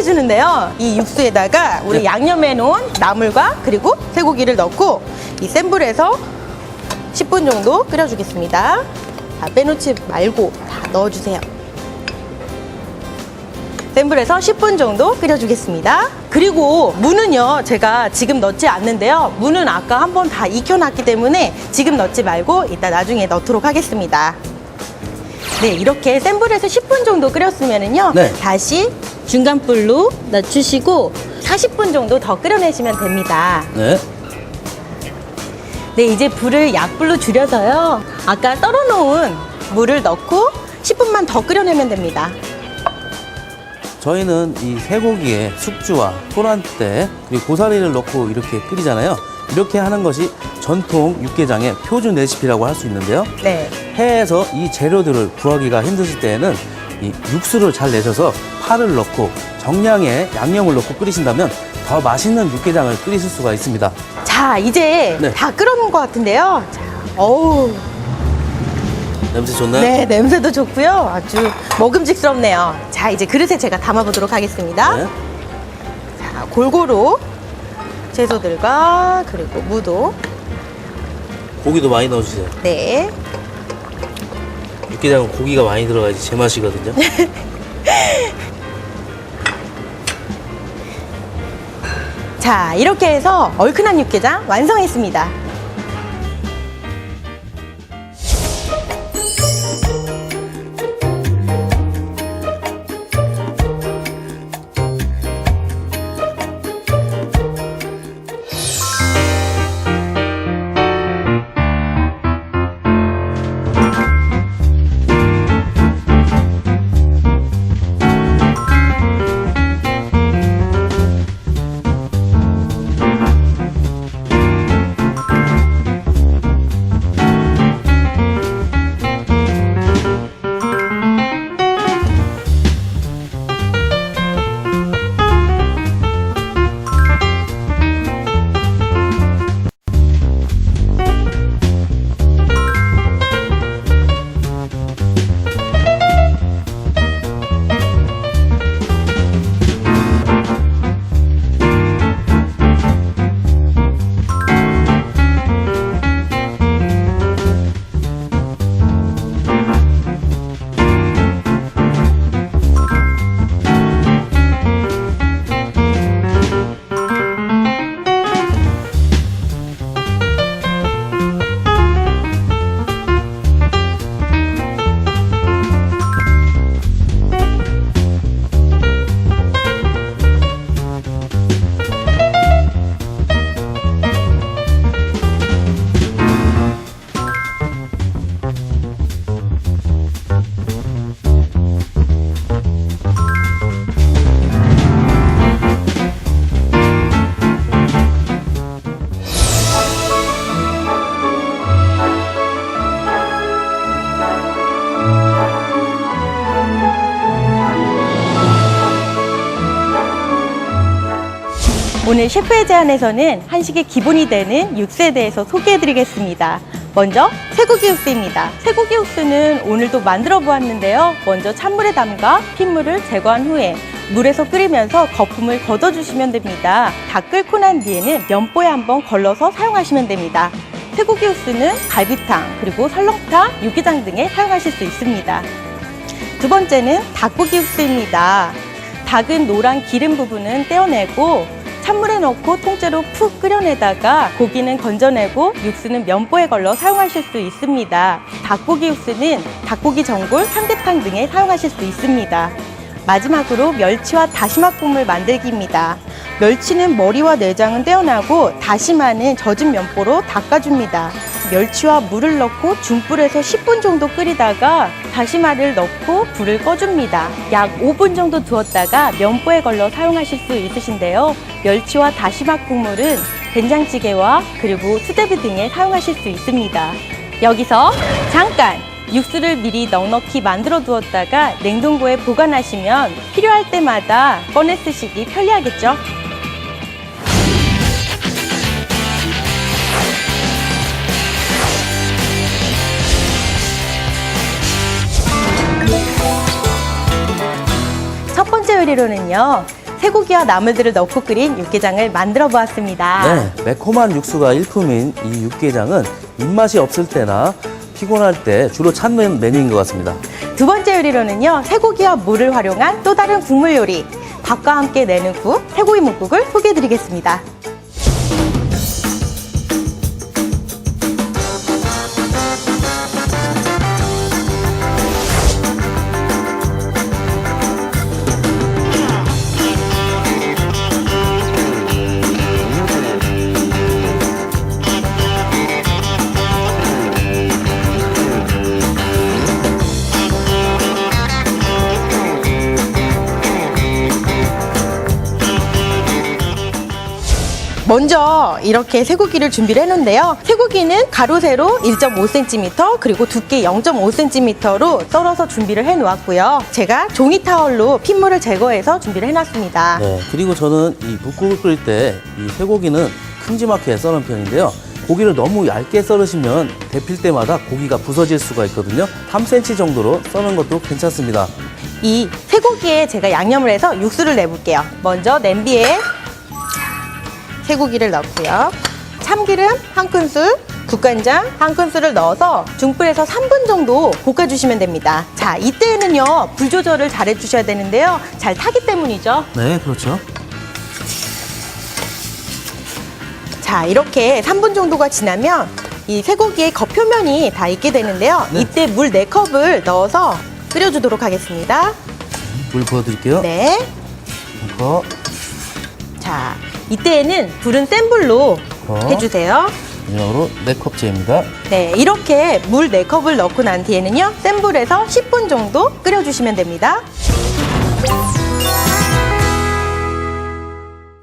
해주는데요. 이 육수에다가 우리 양념해 놓은 나물과 그리고 쇠고기를 넣고 이 센 불에서 10분 정도 끓여주겠습니다. 자, 빼놓지 말고 다 넣어주세요. 센 불에서 10분 정도 끓여주겠습니다. 그리고 무는요, 제가 지금 넣지 않는데요. 무는 아까 한번 다 익혀놨기 때문에 지금 넣지 말고 이따 나중에 넣도록 하겠습니다. 네, 이렇게 센 불에서 10분 정도 끓였으면은요, 네. 다시 중간 불로 낮추시고 40분 정도 더 끓여내시면 됩니다. 네. 네, 이제 불을 약불로 줄여서요, 아까 썰어놓은 물을 넣고 10분만 더 끓여내면 됩니다. 저희는 이 쇠고기에 숙주와 토란대 그리고 고사리를 넣고 이렇게 끓이잖아요. 이렇게 하는 것이 전통 육개장의 표준 레시피라고 할 수 있는데요. 네. 해에서 이 재료들을 구하기가 힘드실 때에는 이 육수를 잘 내셔서 파를 넣고 정량의 양념을 넣고 끓이신다면 더 맛있는 육개장을 끓이실 수가 있습니다. 자, 이제 네. 다 끓어놓은 것 같은데요. 자, 어우. 냄새 좋나요? 네, 냄새도 좋고요. 아주 먹음직스럽네요. 자, 이제 그릇에 제가 담아보도록 하겠습니다. 네. 자, 골고루 채소들과 그리고 무도. 고기도 많이 넣어주세요. 네. 육개장은 고기가 많이 들어가야지 제맛이거든요. 자, 이렇게 해서 얼큰한 육개장 완성했습니다. 오늘 셰프의 제안에서는 한식의 기본이 되는 육수에 대해서 소개해드리겠습니다. 먼저 쇠고기 육수입니다. 쇠고기 육수는 오늘도 만들어 보았는데요. 먼저 찬물에 담가 핏물을 제거한 후에 물에서 끓이면서 거품을 걷어주시면 됩니다. 다 끓고 난 뒤에는 면보에 한번 걸러서 사용하시면 됩니다. 쇠고기 육수는 갈비탕, 그리고 설렁탕, 육개장 등에 사용하실 수 있습니다. 두 번째는 닭고기 육수입니다. 닭은 노란 기름 부분은 떼어내고 찬물에 넣고 통째로 푹 끓여내다가 고기는 건져내고 육수는 면보에 걸러 사용하실 수 있습니다. 닭고기 육수는 닭고기 전골, 삼계탕 등에 사용하실 수 있습니다. 마지막으로 멸치와 다시마 국물 만들기입니다. 멸치는 머리와 내장은 떼어나고 다시마는 젖은 면보로 닦아줍니다. 멸치와 물을 넣고 중불에서 10분 정도 끓이다가 다시마를 넣고 불을 꺼줍니다. 약 5분 정도 두었다가 면보에 걸러 사용하실 수 있으신데요. 멸치와 다시마 국물은 된장찌개와 그리고 수제비 등에 사용하실 수 있습니다. 여기서 잠깐! 육수를 미리 넉넉히 만들어 두었다가 냉동고에 보관하시면 필요할 때마다 꺼내 쓰시기 편리하겠죠? 첫 번째 요리로는요, 쇠고기와 나물들을 넣고 끓인 육개장을 만들어 보았습니다. 네, 매콤한 육수가 일품인 이 육개장은 입맛이 없을 때나 피곤할 때 주로 찾는 메뉴인 것 같습니다. 두 번째 요리로는요, 쇠고기와 물을 활용한 또 다른 국물 요리, 밥과 함께 내는 국, 쇠고기 묵국을 소개해 드리겠습니다. 먼저 이렇게 쇠고기를 준비를 해놓은데요. 쇠고기는 가로 세로 1.5cm 그리고 두께 0.5cm로 썰어서 준비를 해놓았고요. 제가 종이 타월로 핏물을 제거해서 준비를 해놨습니다. 네, 그리고 저는 이 묵국을 끓일 때 이 쇠고기는 큼지막하게 썰은 편인데요. 고기를 너무 얇게 썰으시면 데필 때마다 고기가 부서질 수가 있거든요. 3cm 정도로 써는 것도 괜찮습니다. 이 쇠고기에 제가 양념을 해서 육수를 내볼게요. 먼저 냄비에 쇠고기를 넣고요. 참기름 한 큰술, 국간장 한 큰술을 넣어서 중불에서 3분 정도 볶아주시면 됩니다. 자, 이때는요, 불 조절을 잘 해주셔야 되는데요. 잘 타기 때문이죠. 네, 그렇죠. 자, 이렇게 3분 정도가 지나면 이 쇠고기의 겉표면이 다 익게 되는데요. 네. 이때 물 4컵을 넣어서 끓여주도록 하겠습니다. 물 부어드릴게요. 네. 이거 자, 이때에는 불은 센 불로 해주세요. 양으로 4컵째입니다. 네, 이렇게 물 4컵을 넣고 난 뒤에는요, 센 불에서 10분 정도 끓여주시면 됩니다.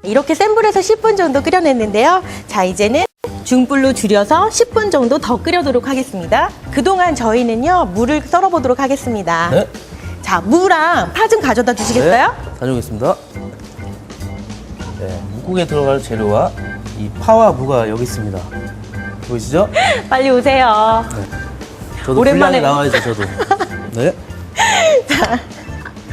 이렇게 센 불에서 10분 정도 끓여냈는데요. 자, 이제는 중불로 줄여서 10분 정도 더 끓여도록 하겠습니다. 그동안 저희는요, 물을 썰어보도록 하겠습니다. 네. 자, 무랑 파 좀 가져다 주시겠어요? 네, 다녀오겠습니다. 네, 묵국에 들어갈 재료와 이 파와 무가 여기 있습니다. 보이시죠? 빨리 오세요. 저도 오랜만에 분량이 나와야죠, 저도. 네.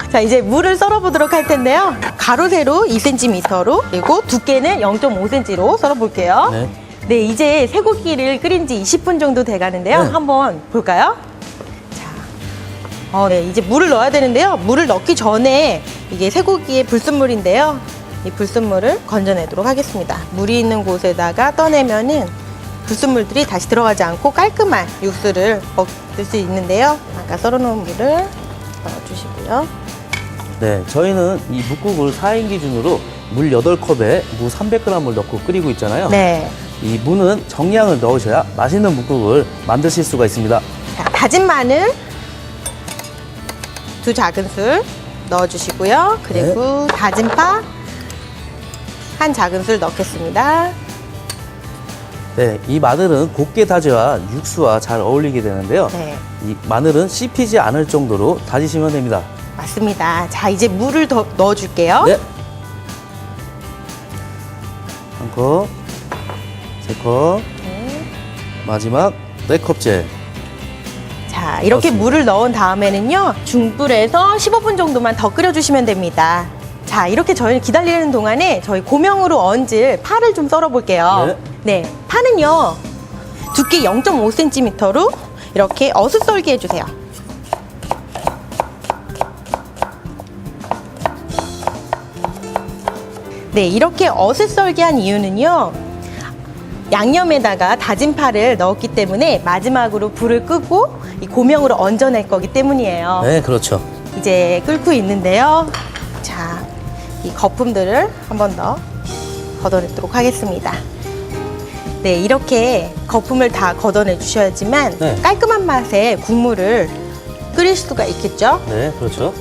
자, 이제 물을 썰어보도록 할 텐데요. 가로 세로 2cm로, 그리고 두께는 0.5cm로 썰어볼게요. 네. 네, 이제 쇠고기를 끓인 지 20분 정도 돼가는데요. 네. 한번 볼까요? 자, 네, 이제 물을 넣어야 되는데요. 물을 넣기 전에 이게 쇠고기의 불순물인데요. 이 불순물을 건져내도록 하겠습니다. 물이 있는 곳에다가 떠내면은 불순물들이 다시 들어가지 않고 깔끔한 육수를 먹을 수 있는데요. 아까 썰어놓은 물을 넣어주시고요. 네, 저희는 이 묵국을 4인 기준으로 물 8컵에 무 300g을 넣고 끓이고 있잖아요. 네. 이 무는 정량을 넣으셔야 맛있는 묵국을 만드실 수가 있습니다. 자, 다진 마늘 2 작은술 넣어주시고요. 그리고 다진 파 1 작은술 넣겠습니다. 네, 이 마늘은 곱게 다져야 육수와 잘 어울리게 되는데요. 네, 이 마늘은 씹히지 않을 정도로 다지시면 됩니다. 맞습니다. 자, 이제 물을 더 넣어줄게요. 네. 1컵, 3컵, 네. 마지막 4컵째. 자, 이렇게 넣었습니다. 물을 넣은 다음에는요, 중불에서 15분 정도만 더 끓여주시면 됩니다. 자, 이렇게 저희 기다리는 동안에 저희 고명으로 얹을 파를 좀 썰어볼게요. 네, 파는요, 두께 0.5cm로 이렇게 어슷썰기 해주세요. 네, 이렇게 어슷썰기 한 이유는요, 양념에다가 다진 파를 넣었기 때문에 마지막으로 불을 끄고 이 고명으로 얹어낼 거기 때문이에요. 네, 그렇죠. 이제 끓고 있는데요. 자, 이 거품들을 한 번 더 걷어내도록 하겠습니다. 네, 이렇게 거품을 다 걷어내 주셔야지만 네. 깔끔한 맛의 국물을 끓일 수가 있겠죠. 네, 그렇죠.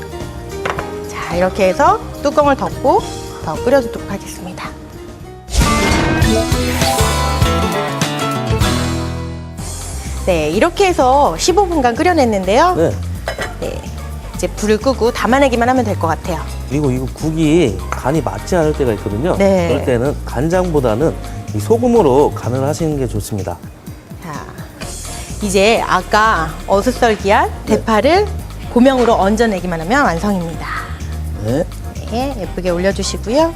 자, 이렇게 해서 뚜껑을 덮고 더 끓여주도록 하겠습니다. 네, 이렇게 해서 15분간 끓여냈는데요. 네. 네, 이제 불을 끄고 담아내기만 하면 될 것 같아요. 그리고 이거 국이 간이 맞지 않을 때가 있거든요. 네. 그럴 때는 간장보다는 이 소금으로 간을 하시는 게 좋습니다. 자, 이제 아까 어슷썰기한 대파를 고명으로 얹어내기만 하면 완성입니다. 네. 네. 네, 예쁘게 올려주시고요.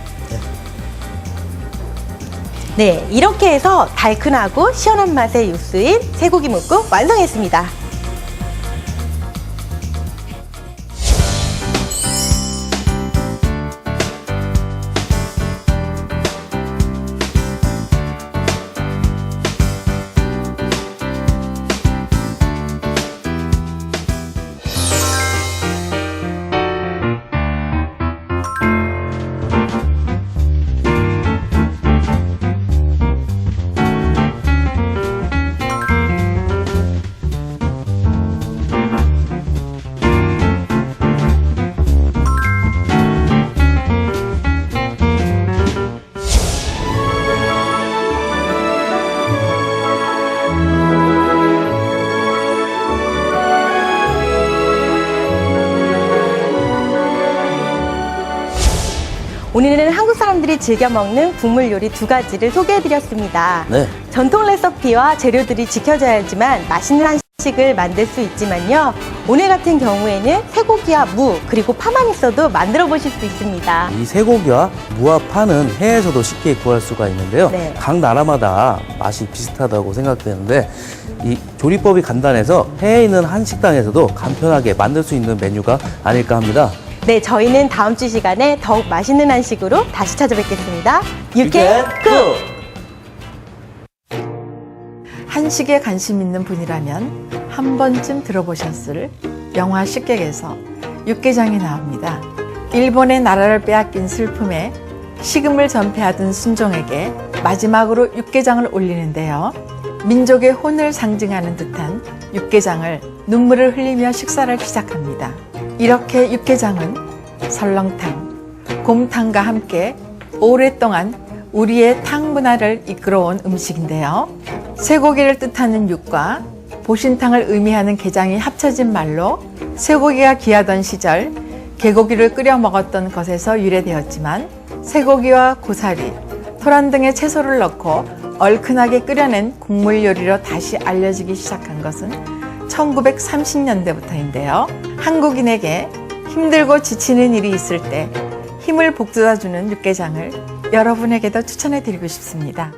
네, 이렇게 해서 달큰하고 시원한 맛의 육수인 쇠고기 묵국 완성했습니다. 오늘은 한국 사람들이 즐겨 먹는 국물 요리 2가지를 소개해드렸습니다. 네. 전통 레시피와 재료들이 지켜져야지만 맛있는 한식을 만들 수 있지만요. 오늘 같은 경우에는 쇠고기와 무 그리고 파만 있어도 만들어 보실 수 있습니다. 이 쇠고기와 무와 파는 해외에서도 쉽게 구할 수가 있는데요. 네. 각 나라마다 맛이 비슷하다고 생각되는데 이 조리법이 간단해서 해외에 있는 한식당에서도 간편하게 만들 수 있는 메뉴가 아닐까 합니다. 네, 저희는 다음 주 시간에 더욱 맛있는 한식으로 다시 찾아뵙겠습니다. 유쾌 쿡! 한식에 관심 있는 분이라면 한 번쯤 들어보셨을 영화 식객에서 육개장이 나옵니다. 일본의 나라를 빼앗긴 슬픔에 식음을 전폐하던 순종에게 마지막으로 육개장을 올리는데요. 민족의 혼을 상징하는 듯한 육개장을 눈물을 흘리며 식사를 시작합니다. 이렇게 육개장은 설렁탕, 곰탕과 함께 오랫동안 우리의 탕 문화를 이끌어온 음식인데요. 쇠고기를 뜻하는 육과 보신탕을 의미하는 게장이 합쳐진 말로 쇠고기가 귀하던 시절 개고기를 끓여 먹었던 것에서 유래되었지만 쇠고기와 고사리, 토란 등의 채소를 넣고 얼큰하게 끓여낸 국물 요리로 다시 알려지기 시작한 것은 1930년대부터인데요. 한국인에게 힘들고 지치는 일이 있을 때 힘을 북돋아주는 육개장을 여러분에게도 추천해 드리고 싶습니다.